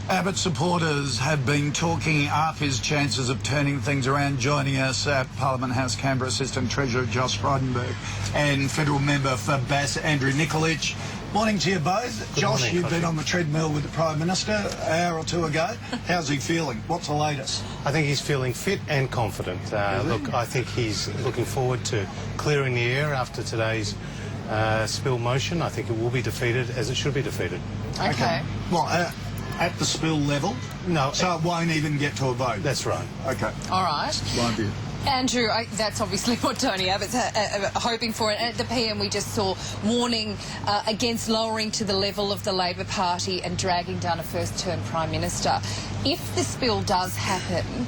Abbott supporters have been talking up his chances of turning things around. Joining us at Parliament House, Canberra, Assistant Treasurer Josh Frydenberg and Federal Member for Bass, Andrew Nikolic. Morning to you both. Good Josh, morning, you've been on the treadmill with the Prime Minister an hour or two ago. How's he feeling? What's the latest? I think he's feeling fit and confident. Look, I think he's looking forward to clearing the air after today's spill motion. I think it will be defeated as it should be defeated. Okay. Well, at the spill level? No. So it won't even get to a vote? That's right. Okay. All right. Won't be. Andrew, that's obviously what Tony Abbott's hoping for. And at the PM, we just saw warning against lowering to the level of the Labor Party and dragging down a first-term Prime Minister. If the spill does happen,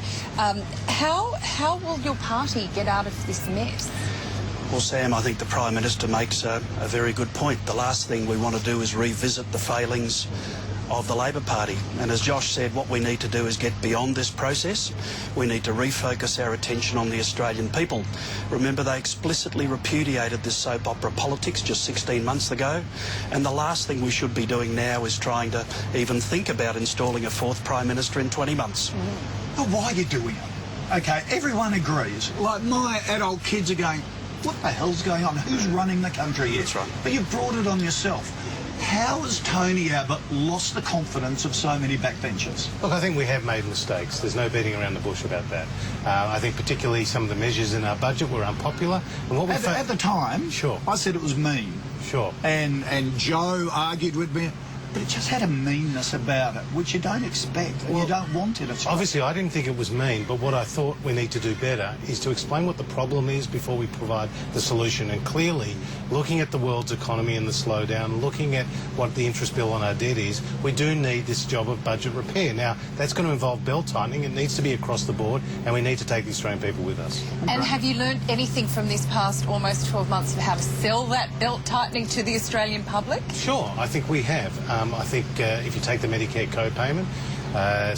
how will your party get out of this mess? Well, Sam, I think the Prime Minister makes a very good point. The last thing we want to do is revisit the failings of the Labor Party. And as Josh said, what we need to do is get beyond this process. We need to refocus our attention on the Australian people. Remember, they explicitly repudiated this soap opera politics just 16 months ago. And the last thing we should be doing now is trying to even think about installing a fourth Prime Minister in 20 months. But why are you doing it? Okay, everyone agrees. Like, my adult kids are going, what the hell's going on? Who's running the country here? That's right. But you brought it on yourself. How has Tony Abbott lost the confidence of so many backbenchers? Look, I think we have made mistakes. There's no beating around the bush about that. I think particularly some of the measures in our budget were unpopular. And what we At the time, Sure. I said it was mean. Sure. And Joe argued with me. But it just had a meanness about it, which you don't expect and you don't want it. Obviously, I didn't think it was mean, but what I thought we need to do better is to explain what the problem is before we provide the solution. And clearly, looking at the world's economy and the slowdown, looking at what the interest bill on our debt is, we do need this job of budget repair. Now, that's going to involve belt tightening. It needs to be across the board, and we need to take the Australian people with us. And have you learnt anything from this past almost 12 months of how to sell that belt tightening to the Australian public? Sure, I think we have. I think if you take the Medicare co-payment,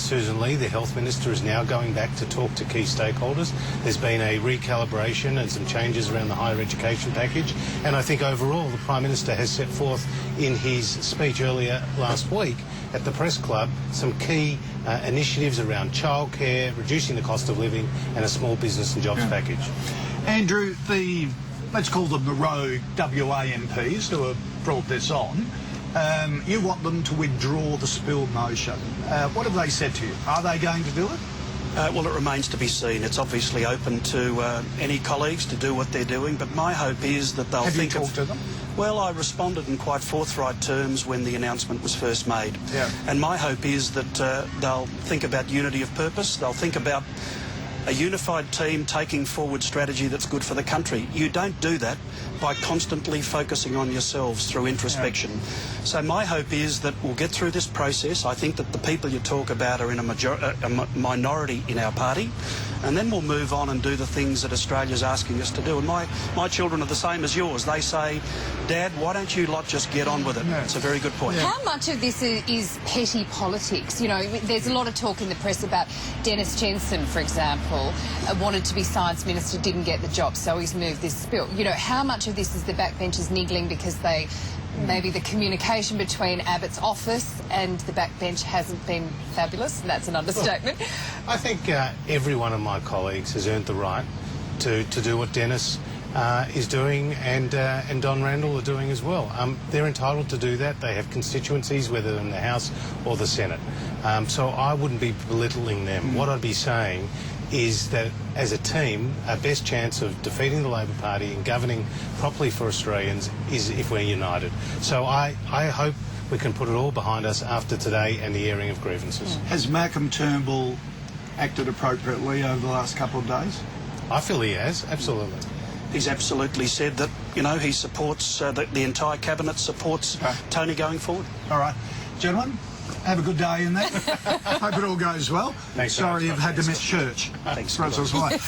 Susan Lee, the Health Minister, is now going back to talk to key stakeholders. There's been a recalibration and some changes around the higher education package. And I think overall the Prime Minister has set forth in his speech earlier last week at the Press Club some key initiatives around childcare, reducing the cost of living and a small business and jobs package. Andrew, let's call them the rogue WA MPs who have brought this on, you want them to withdraw the spill motion. What have they said to you? Are they going to do it? Well, it remains to be seen. It's obviously open to any colleagues to do what they're doing, but my hope is that they'll think Have you talked to them? Well, I responded in quite forthright terms when the announcement was first made. Yeah. And my hope is that they'll think about unity of purpose. They'll think about a unified team taking forward strategy that's good for the country. You don't do that by constantly focusing on yourselves through introspection. Yeah. So my hope is that we'll get through this process. I think that the people you talk about are in a minority in our party, and then we'll move on and do the things that Australia's asking us to do. And my children are the same as yours. They say, Dad, why don't you lot just get on with it? Yeah. It's a very good point. Yeah. How much of this is petty politics? You know, there's a lot of talk in the press about Dennis Jensen, for example, wanted to be Science Minister, didn't get the job, so he's moved this spill. You know, how much of this is the backbenchers niggling because maybe the communication between Abbott's office and the backbench hasn't been fabulous? That's an understatement. Well, I think every one of my colleagues has earned the right to do what Dennis is doing and Don Randall are doing as well. They're entitled to do that. They have constituencies, whether in the House or the Senate. So I wouldn't be belittling them. What I'd be saying is that as a team, our best chance of defeating the Labor Party and governing properly for Australians is if we're united. So I hope we can put it all behind us after today and the airing of grievances. Has Malcolm Turnbull acted appropriately over the last couple of days? I feel he has, absolutely. He's absolutely said that, you know, he supports, the entire Cabinet supports Tony going forward. All right. Gentlemen, have a good day in there. Hope it all goes well. Thanks. Sorry you've had to miss church. Thanks. Russell's wife.